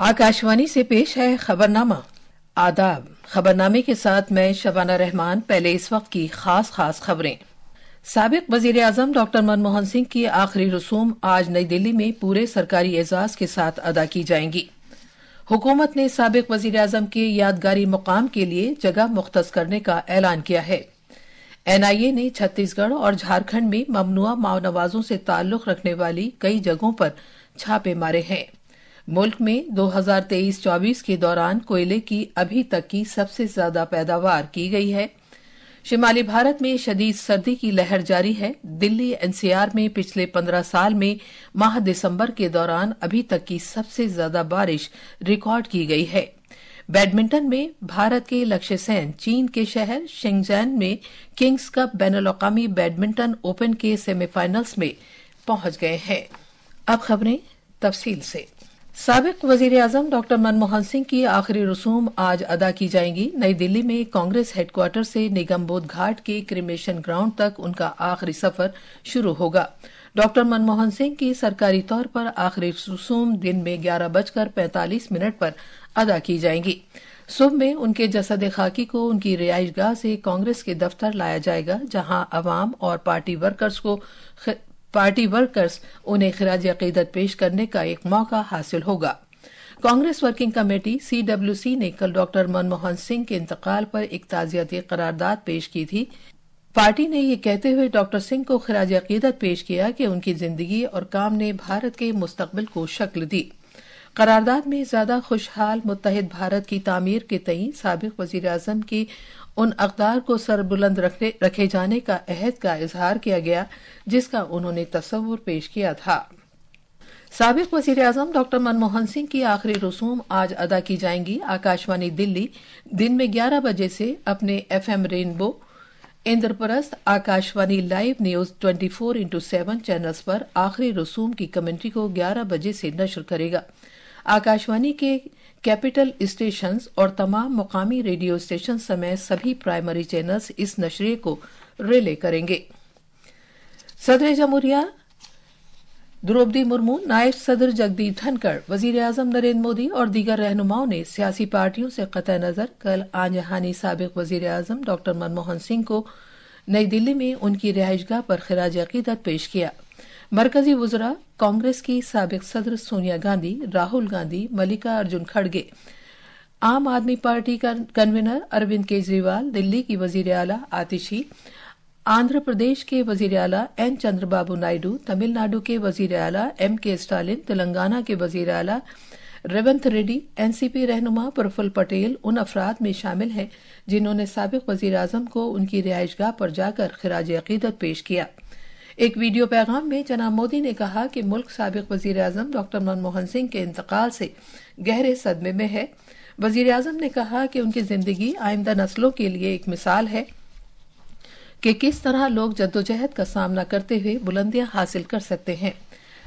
आकाशवाणी से पेश है खबरनामा। आदाब। खबरनामे के साथ मैं शबाना रहमान। पहले इस वक्त की खास खबरें। साबिक वजीर आजम डॉक्टर मनमोहन सिंह की आखिरी रसूम आज नई दिल्ली में पूरे सरकारी एजाज के साथ अदा की जाएंगी। हुकूमत ने साबिक वजीर आजम के यादगारी मुकाम के लिए जगह मुख्तस करने का ऐलान किया है। एनआईए ने छत्तीसगढ़ और झारखंड में ममनुआ माओनवाजों से ताल्लुक रखने वाली कई जगहों पर छापे मारे हैं। मुल्क में 2023-24 के दौरान कोयले की अभी तक की सबसे ज्यादा पैदावार की गई है। शिमाली भारत में शदीद सर्दी की लहर जारी है। दिल्ली एनसीआर में पिछले 15 साल में माह दिसंबर के दौरान अभी तक की सबसे ज्यादा बारिश रिकॉर्ड की गई है। बैडमिंटन में भारत के लक्ष्य सेन चीन के शहर शेंगजैन में किंग्स कप बैनुल-अक़वामी बैडमिंटन ओपन के सेमीफाइनल्स में पहुंच गए हैं। अब खबरें तफसील से। साबिक वजीर आजम डॉक्टर मनमोहन सिंह की आखिरी रसूम आज अदा की जाएंगी। नई दिल्ली में कांग्रेस हेडक्वार्टर से निगमबोध घाट के क्रिमेशन ग्राउंड तक उनका आखिरी सफर शुरू होगा। डॉक्टर मनमोहन सिंह की सरकारी तौर पर आखिरी रसूम दिन में 11:45 पर अदा की जाएंगी। सुबह में उनके जसद खाकी को उनकी रिहाइशगाह से कांग्रेस के दफ्तर लाया जाएगा, जहां अवाम और पार्टी वर्कर्स उन्हें खिराज अकीदत पेश करने का एक मौका हासिल होगा। कांग्रेस वर्किंग कमेटी CWC ने कल डॉक्टर मनमोहन सिंह के इंतकाल पर एक ताज़ियती करारदाद पेश की थी। पार्टी ने ये कहते हुए डॉक्टर सिंह को खिराज अकीदत पेश किया कि उनकी जिंदगी और काम ने भारत के मुस्तकबिल को शक्ल दी। करारदाद में ज्यादा खुशहाल मुत्तहिद भारत की तामीर के तईं साबिक वजीर आजम की उन अक़दार को सरबुलंद रखे जाने का अहद का इजहार किया गया जिसका उन्होंने तस्वुर पेश किया था। साबिक वजीर आजम डॉक्टर मनमोहन सिंह की आखिरी रसूम आज अदा की जाएंगी। आकाशवाणी दिल्ली दिन में 11 बजे से अपने FM rainbow, Indraprastha, Akashvani live news 24x7 channels पर आखिरी रसूम की कमेंट्री को 11 बजे से नशर करेगा। आकाशवाणी के कैपिटल स्टेशंस और तमाम मुकामी रेडियो स्टेशन समेत सभी प्राइमरी चैनल्स इस नशरे को रिले करेंगे। सदर जमहूरिया द्रौपदी मुर्मू, नायब सदर जगदीप धनखड़, वजीर आजम नरेंद्र मोदी और दीगर रहनुमाओं ने सियासी पार्टियों से कतई नजर कल आजहानी साबिक वजीर आजम डॉक्टर मनमोहन सिंह को नई दिल्ली में उनकी रिहाइशगाह पर खिराज अकीदत पेश किया। मरकजी वज़रा कांग्रेस की साबिक सदर सोनिया गांधी, राहुल गांधी, मल्लिका अर्जुन खड़गे, आम आदमी पार्टी का कन्वीनर अरविंद केजरीवाल, दिल्ली की वजीर आला आतिशी, आंध्र प्रदेश के वजीर आला N चंद्रबाबू नायडू, तमिलनाडु के वजीर आला M.K. स्टालिन, तेलंगाना के वजीर आला रेवंत रेड्डी, NCP रहनुमा प्रफुल्ल पटेल उन अफराद में शामिल हैं जिन्होंने साबिक वजीर आजम को उनकी रिहाइशगाह पर जाकर खिराज अकीदत पेश किया। एक वीडियो पैगाम में जनाब मोदी ने कहा कि मुल्क साबिक वजीर आजम डॉक्टर मनमोहन सिंह के इंतकाल से गहरे सदमे में है। वजीर आजम ने कहा कि उनकी जिंदगी आइंदा नस्लों के लिए एक मिसाल है कि किस तरह लोग जद्दोजहद का सामना करते हुए बुलंदियां हासिल कर सकते हैं।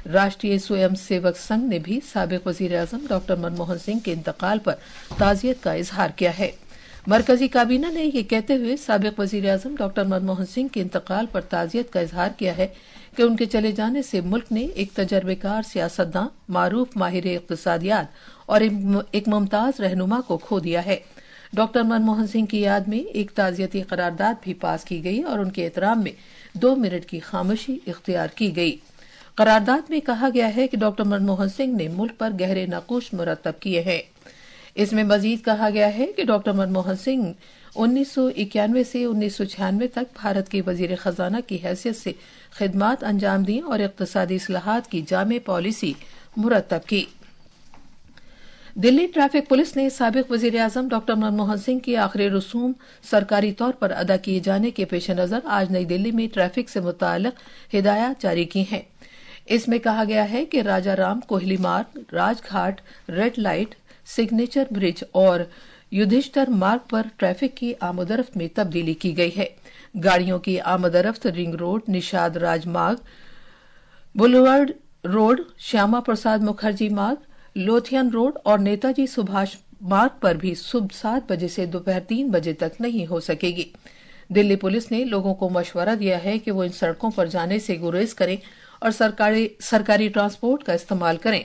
राष्ट्रीय स्वयं सेवक संघ ने भी साबिक वजीर आजम डॉक्टर मनमोहन सिंह के इंतकाल पर ताजियत का इजहार किया है। मरकजी काबीना ने यह कहते हुए साबिक वजीर आजम डॉक्टर मनमोहन सिंह के इंतकाल पर ताजियत का इजहार किया है कि उनके चले जाने से मुल्क ने एक तजर्बेकार सियासतदान, मारूफ माहिर इक्तिसादियात और एक मुमताज रहनुमा को खो दिया है। डॉक्टर मनमोहन सिंह की याद में एक ताजियती करारदाद भी पास की गई और उनके एहतराम में 2 मिनट की खामोशी इख्तियार की गई। करारदाद में कहा गया है कि डॉक्टर मनमोहन सिंह ने मुल्क पर गहरे नक़ूश मुरतब किए हैं। इसमें मजीद कहा गया है कि डॉक्टर मनमोहन सिंह 1991 से 1996 तक भारत के वजीर खजाना की हैसियत से खिदमात अंजाम दी और इक़्तिसादी इस्लाहात की जामे पॉलिसी मुरतब की। दिल्ली ट्रैफिक पुलिस ने साबिक वजीर आजम डॉक्टर मनमोहन सिंह की आखिरी रसूम सरकारी तौर पर अदा किए जाने के पेश नजर आज नई दिल्ली में ट्रैफिक से मुताल्लिक हिदायत जारी की हैं। इसमें कहा गया है कि राजा राम कोहली मार्ग, Rajghat, red light, signature bridge और युधिष्ठिर मार्ग पर ट्रैफिक की आमदरफ्त में तब्दीली की गई है। गाड़ियों की आमदरफ्त रिंग रोड, निषाद राजमार्ग, बुलवार्ड रोड, श्यामा प्रसाद मुखर्जी मार्ग, लोथियन रोड और नेताजी सुभाष मार्ग पर भी सुबह 7 बजे से दोपहर 3 बजे तक नहीं हो सकेगी। दिल्ली पुलिस ने लोगों को मशवरा दिया है कि वो इन सड़कों पर जाने से गुरेज करें और सरकारी ट्रांसपोर्ट का इस्तेमाल करें।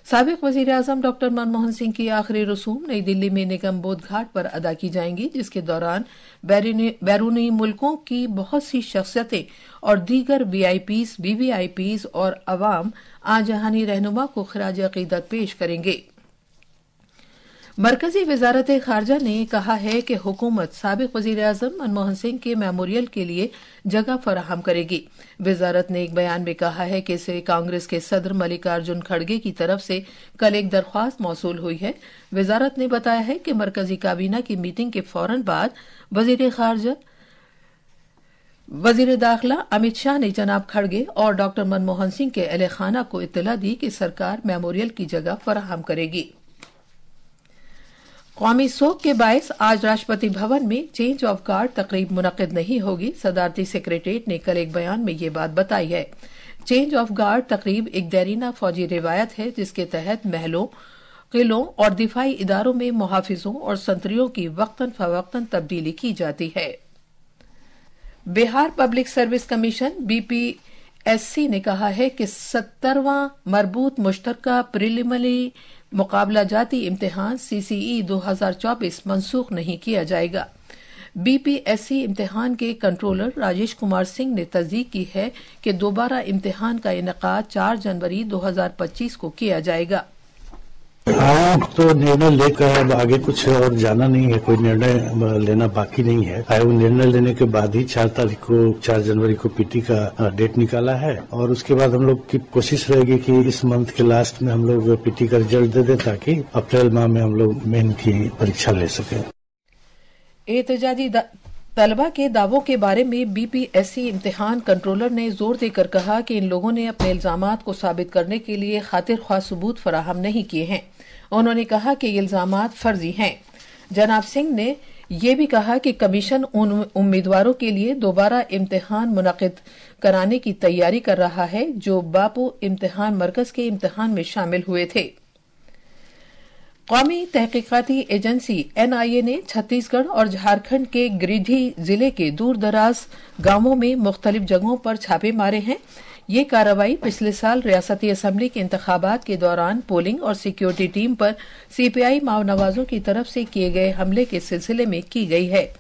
साबिक वजीर आजम डॉक्टर मनमोहन सिंह की आखिरी रसूम नई दिल्ली में निगम बोध घाट पर अदा की जाएंगी, जिसके दौरान बैरूनी मुल्कों की बहुत सी शख्सियतें और दीगर वीआईपीज, वीवीआईपीज और अवाम आजहानी रहनुमा को खराज अकीदत पेश करेंगे। मरकजी वजारत खारजा ने कहा है कि हुकूमत साबिक वजीर आजम मनमोहन सिंह के मेमोरियल के लिए जगह फराहम करेगी। वजारत ने एक बयान में कहा है कि इसे कांग्रेस के सदर मल्लिकार्जुन खड़गे की तरफ से कल एक दरख्वास्त मौसूल हुई है। वजारत ने बताया है कि मरकजी काबीना की मीटिंग के फौरन बाद वजीर खारजा वजीर दाखिला अमित शाह ने जनाब खड़गे और डॉक्टर मनमोहन सिंह के अहले खाना को इत्तला दी कि सरकार मेमोरियल की जगह फराहम करेगी। कौमी सोग के बायस आज राष्ट्रपति भवन में चेंज ऑफ गार्ड तकरीब मुनक्किद नहीं होगी। सदारती सेक्रेटेरिएट ने कल एक बयान में ये बात बताई है। चेंज ऑफ गार्ड तकरीब एक देरीना फौजी रिवायत है, जिसके तहत महलों, किलों और दिफाई इदारों में मुहाफिजों और संतरियों की वक्तन फवक्तन तब्दीली की जाती है। Bihar public service commission BPSC ने कहा है कि 70वां मरबूत मुश्तरका प्रिलिमिनरी मुकाबला जाती इम्तिहान सीसीई 2024 मनसूख नहीं किया जाएगा। बीपीएससी इम्तिहान के कंट्रोलर राजेश कुमार सिंह ने तस्दीक की है कि दोबारा इम्तिहान का इनेकाद 4 जनवरी 2025 को किया जाएगा। हाँ, तो निर्णय लेकर अब आगे कुछ और जाना नहीं है, कोई निर्णय लेना बाकी नहीं है। आयोग निर्णय लेने के बाद ही 4 जनवरी को पीटी का डेट निकाला है और उसके बाद हम लोग की कोशिश रहेगी कि इस मंथ के लास्ट में हम लोग पीटी का रिजल्ट दे दें ताकि अप्रैल माह में हम लोग मेन की परीक्षा ले सकें। एहतजाजी तलबा के दावों के बारे में बीपीएससी इम्तिहान कंट्रोलर ने जोर देकर कहा कि इन लोगों ने अपने इल्जामात को साबित करने के लिए खातिर ख्वाह सबूत फराहम नहीं किए हैं। उन्होंने कहा कि ये इल्जामात फर्जी हैं। जनाब सिंह ने यह भी कहा कि कमीशन उन उम्मीदवारों के लिए दोबारा इम्तिहान मुनक्किद कराने की तैयारी कर रहा है जो बापू इम्तिहान मरकज के इम्तिहान में शामिल हुए थे। कौमी तहकीकाती एजेंसी एनआईए ने छत्तीसगढ़ और झारखंड के गिरिडीह जिले के दूर दराज गांवों में मुख्तलिफ जगहों पर छापे मारे हैं। ये कार्रवाई पिछले साल रियासती असम्बली के इंतखाबात के दौरान पोलिंग और सिक्योरिटी टीम पर सीपीआई माओ नवाजों की तरफ से किए गए हमले के सिलसिले में की गई है।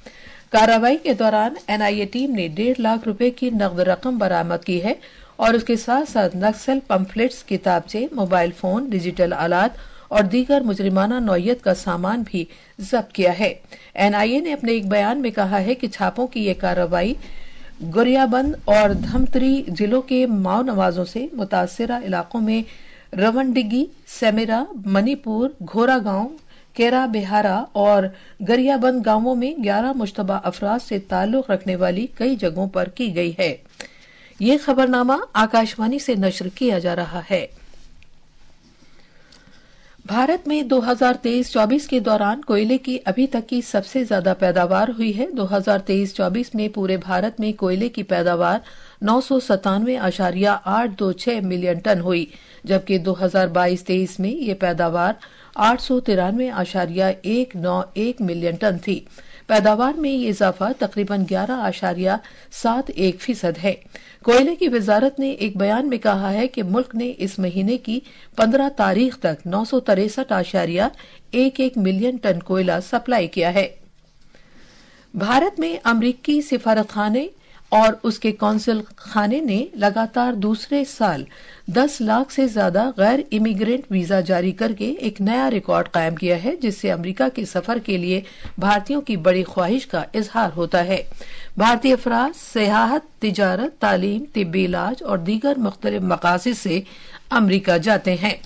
कार्रवाई के दौरान एनआईए टीम ने 1.5 लाख रुपए की नकद रकम बरामद की है और उसके साथ साथ नक्सल पंफलेट्स, किताबचे, मोबाइल फोन, डिजिटल आलात और दीगर मुजरिमाना नौयत का सामान भी जब्त किया है। एनआईए ने अपने एक बयान में कहा है कि छापों की ये कार्रवाई गरियाबंद और धमतरी जिलों के माओ नवाजों से मुतासरा इलाकों में रवनडिग्गी, सेमेरा, मणिपुर, घोरा गांव, केरा बिहारा और गरियाबंद गांवों में 11 मुश्तबा अफराद से ताल्लुक रखने वाली कई जगहों पर की गई है। ये खबरनामा आकाशवाणी से नश्र किया जा रहा है। भारत में 2023-24 के दौरान कोयले की अभी तक की सबसे ज्यादा पैदावार हुई है। 2023-24 में पूरे भारत में कोयले की पैदावार 997.826 मिलियन टन हुई, जबकि 2022-23 में ये पैदावार 893.191 मिलियन टन थी। पैदावार में ये इजाफा तकरीबन 11.71% है। कोयले की वजारत ने एक बयान में कहा है कि मुल्क ने इस महीने की 15 तारीख तक 963.11 मिलियन टन कोयला सप्लाई किया है। भारत में अमरीकी सिफारतखाने और उसके कौंसल खाने ने लगातार दूसरे साल 10 लाख से ज्यादा गैर इमिग्रेंट वीजा जारी करके एक नया रिकॉर्ड कायम किया है, जिससे अमेरिका के सफर के लिए भारतीयों की बड़ी ख्वाहिश का इजहार होता है। भारतीय अफराद सियाहत, तिजारत, तालीम, तिब्बी इलाज और दीगर मुख्तलिफ मकासद से अमेरिका जाते हैं।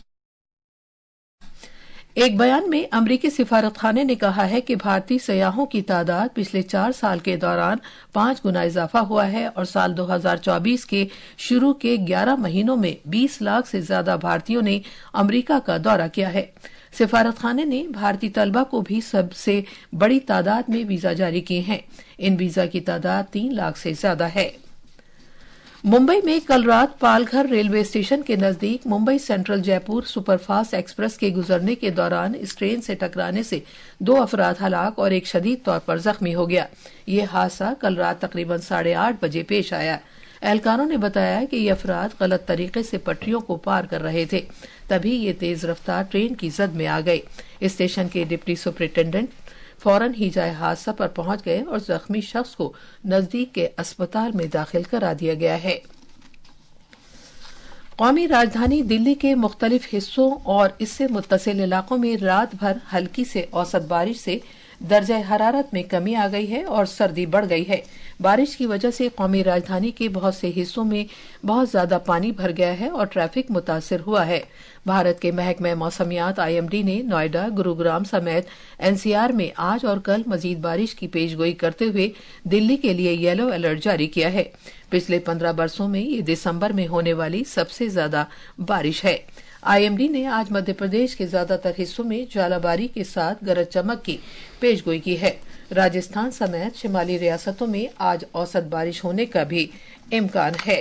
एक बयान में अमरीकी सिफारतखाने ने कहा है कि भारतीय सयाहों की तादाद पिछले 4 साल के दौरान 5 गुना इजाफा हुआ है और साल 2024 के शुरू के 11 महीनों में 20 लाख से ज्यादा भारतीयों ने अमरीका का दौरा किया है। सिफारतखाने ने भारतीय तलबा को भी सबसे बड़ी तादाद में वीजा जारी किए हैं। इन वीजा की तादाद 3 लाख से ज्यादा है। मुंबई में कल रात पालघर रेलवे स्टेशन के नजदीक Mumbai central Jaipur superfast express के गुजरने के दौरान इस ट्रेन से टकराने से 2 अफराद हलाक और एक शदीद तौर पर जख्मी हो गया। ये हादसा कल रात तकरीबन 8:30 बजे पेश आया। اہلکاروں نے بتایا کہ یہ افراد غلط طریقے سے پٹریوں کو پار کر رہے تھے، تبھی یہ تیز رفتار ٹرین کی زد میں آ گئے۔ اسٹیشن کے ڈپٹی سپرنٹینڈنٹ فوراً ہی جائے حادثہ پر پہنچ گئے اور زخمی شخص کو نزدیک کے اسپتال میں داخل کرا دیا گیا ہے۔ قومی راجدھانی دلی کے مختلف حصوں اور اس سے متصل علاقوں میں رات بھر ہلکی سے اوسط بارش سے درجہ حرارت میں کمی آ گئی ہے اور سردی بڑھ گئی ہے۔ بارش کی وجہ سے قومی راجدھانی کے بہت سے حصوں میں بہت زیادہ پانی بھر گیا ہے اور ٹریفک متاثر ہوا ہے۔ بھارت کے محکمہ موسمیات IMD نے نوئیڈا، گروگرام سمیت NCR میں آج اور کل مزید بارش کی پیش گوئی کرتے ہوئے دلی کے لیے یلو الرٹ جاری کیا ہے۔ پچھلے 15 برسوں میں یہ دسمبر میں ہونے والی سب سے زیادہ بارش ہے۔ IMD نے آج مدھیہ پردیش کے زیادہ تر حصوں میں ژالہ باری کے ساتھ گرج چمک کی پیش گوئی کی ہے۔ راجستھان سمیت شمالی ریاستوں میں آج اوسط بارش ہونے کا بھی امکان ہے۔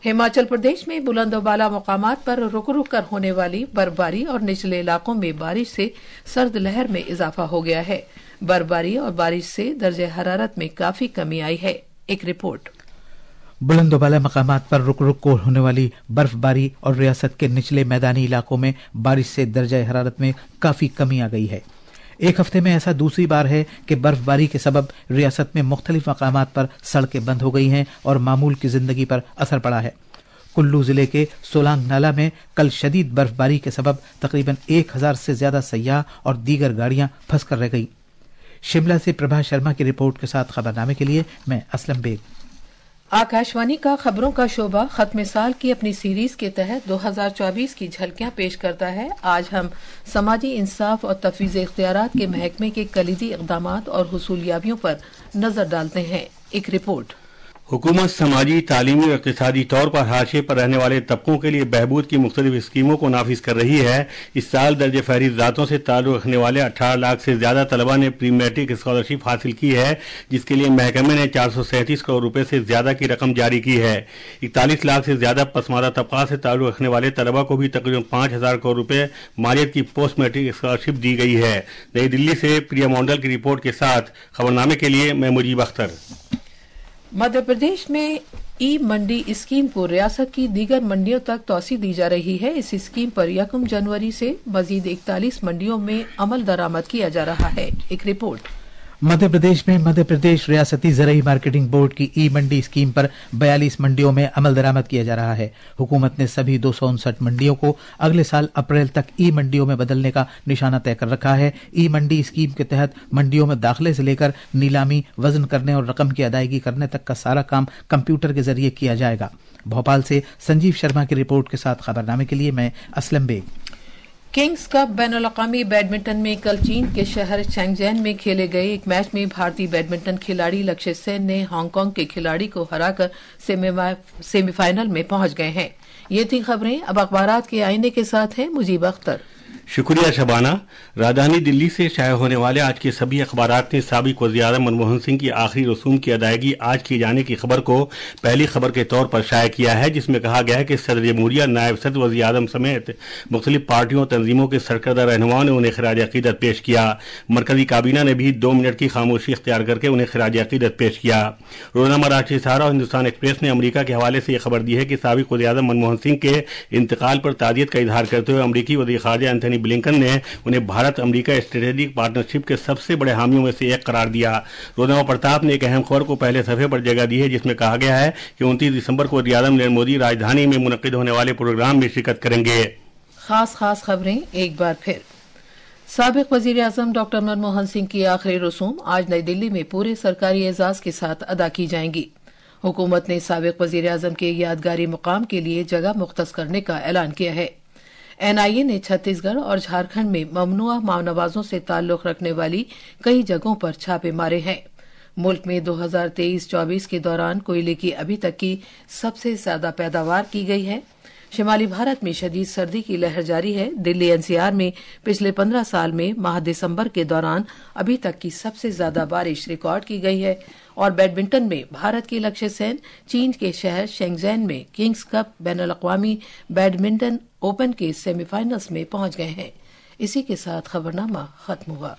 ہماچل پردیش میں بلند و بالا مقامات پر رک رک کر ہونے والی برفباری اور نچلے علاقوں میں بارش سے سرد لہر میں اضافہ ہو گیا ہے۔ برفباری اور بارش سے درجہ حرارت میں کافی کمی آئی ہے۔ ایک رپورٹ۔ بلند و بالا مقامات پر رک رک کو ہونے والی برف باری اور ریاست کے نچلے میدانی علاقوں میں بارش سے درجہ حرارت میں کافی کمی آ گئی ہے۔ ایک ہفتے میں ایسا دوسری بار ہے کہ برف باری کے سبب ریاست میں مختلف مقامات پر سڑکیں بند ہو گئی ہیں اور معمول کی زندگی پر اثر پڑا ہے۔ کلو ضلع کے سولانگ نالہ میں کل شدید برف باری کے سبب تقریباً 1000 سے زیادہ سیاح اور دیگر گاڑیاں پھنس کر رہ گئی۔ شملہ سے پربھا شرما کی رپورٹ کے ساتھ خبرنامے کے لیے میں اسلم بیگ۔ آکاشوانی کا خبروں کا شعبہ ختم سال کی اپنی سیریز کے تحت 2024 کی جھلکیاں پیش کرتا ہے۔ آج ہم سماجی انصاف اور تفویض اختیارات کے محکمے کے کلیدی اقدامات اور حصولیابیوں پر نظر ڈالتے ہیں۔ ایک رپورٹ۔ حکومت سماجی، تعلیمی اور اقتصادی طور پر حاشیے پر رہنے والے طبقوں کے لیے بہبود کی مختلف اسکیموں کو نافذ کر رہی ہے۔ اس سال درجہ فہرست ذاتوں سے تعلق رکھنے والے 18 لاکھ سے زیادہ طلباء نے پری میٹرک اسکالرشپ حاصل کی ہے، جس کے لیے محکمے نے 437 کروڑ روپے سے زیادہ کی رقم جاری کی ہے۔ 41 لاکھ سے زیادہ پسماندہ طبقات سے تعلق رکھنے والے طلباء کو بھی تقریباً 5000 کروڑ روپے مالیت کی پوسٹ میٹرک اسکالرشپ دی گئی ہے۔ نئی دلی سے پریا مونڈل کی رپورٹ کے ساتھ خبرنامے کے لیے میں مجیب اختر۔ مدھیہ پردیش میں ای منڈی اسکیم کو ریاست کی دیگر منڈیوں تک توسیع دی جا رہی ہے۔ اس اسکیم پر 1 جنوری سے مزید 41 منڈیوں میں عمل درآمد کیا جا رہا ہے۔ ایک رپورٹ۔ مدھیہ پردیش میں مدھیہ پردیش ریاستی زرعی مارکیٹنگ بورڈ کی ای منڈی اسکیم پر 42 منڈیوں میں عمل درآمد کیا جا رہا ہے۔ حکومت نے سبھی 259 منڈیوں کو اگلے سال اپریل تک ای منڈیوں میں بدلنے کا نشانہ طے کر رکھا ہے۔ ای منڈی اسکیم کے تحت منڈیوں میں داخلے سے لے کر نیلامی، وزن کرنے اور رقم کی ادائیگی کرنے تک کا سارا کام کمپیوٹر کے ذریعے کیا جائے گا۔ بھوپال سے سنجیو شرما کی رپورٹ کے ساتھ خبرنامے کے لیے میں اسلم بیگ۔ کنگز کپ بین الاقوامی بیڈمنٹن میں کل چین کے شہر شینگزین میں کھیلے گئے ایک میچ میں بھارتی بیڈمنٹن کھلاڑی لکشت سین نے ہانگ کانگ کے کھلاڑی کو ہرا کر سیمی فائنل میں پہنچ گئے ہیں۔ یہ تھی خبریں۔ اب اخبارات کے آئینے کے ساتھ ہیں مجیب اختر۔ شکریہ شبانہ۔ راجدھانی دلی سے شائع ہونے والے آج کے سبھی اخبارات نے سابق وزیراعظم منموہن سنگھ کی آخری رسوم کی ادائیگی آج کیے جانے کی خبر کو پہلی خبر کے طور پر شائع کیا ہے، جس میں کہا گیا ہے کہ صدر جمہوریہ، نائب صدر وزیر اعظم سمیت مختلف پارٹیوں اور تنظیموں کے سرکردہ رہنماؤں نے انہیں خراج عقیدت پیش کیا۔ مرکزی کابینہ نے بھی 2 منٹ کی خاموشی اختیار کر کے انہیں خراج عقیدت پیش کیا۔ روزنامہ راشٹریہ سہارا اور ہندوستان ایکسپریس نے امریکہ کے حوالے سے یہ خبر دی ہے کہ سابق وزیر اعظم منموہن سنگھ کے انتقال پر تعزیت کا اظہار کرتے ہوئے امریکی وزیر خارجہ اینتھنی بلنکن نے انہیں بھارت امریکہ اسٹریٹجک پارٹنرشپ کے سب سے بڑے حامیوں میں سے ایک قرار دیا۔ روزنامہ پرتاپ نے ایک اہم خبر کو پہلے صفحے پر جگہ دی ہے، جس میں کہا گیا ہے کہ 29 دسمبر کو وزیر اعظم نریندر مودی راجدھانی میں منعقد ہونے والے پروگرام میں شرکت کریں گے۔ خاص خبریں ایک بار پھر۔ سابق وزیر اعظم ڈاکٹر منموہن سنگھ کی آخری رسوم آج نئی دلی میں پورے سرکاری اعزاز کے ساتھ ادا کی جائیں گی۔ حکومت نے سابق وزیر اعظم کے یادگاری مقام کے لیے جگہ مختص کرنے کا اعلان کیا ہے۔ NIA نے چھتیس گڑھ اور جھارکھنڈ میں ممنوعہ ماونوازوں سے تعلق رکھنے والی کئی جگہوں پر چھاپے مارے ہیں۔ ملک میں 2023-24 کے دوران کوئلے کی ابھی تک کی سب سے زیادہ پیداوار کی گئی ہے۔ شمالی بھارت میں شدید سردی کی لہر جاری ہے۔ دلی NCR میں پچھلے 15 سال میں ماہ دسمبر کے دوران ابھی تک کی سب سے زیادہ بارش ریکارڈ کی گئی ہے۔ اور بیڈمنٹن میں بھارت کی لکشت سین چین کے شہر شینگزین میں کنگز کپ بین الاقوامی بیڈمنٹن اوپن کے سیمی فائنلز میں پہنچ گئے ہیں۔ اسی کے ساتھ خبرنامہ ختم ہوا۔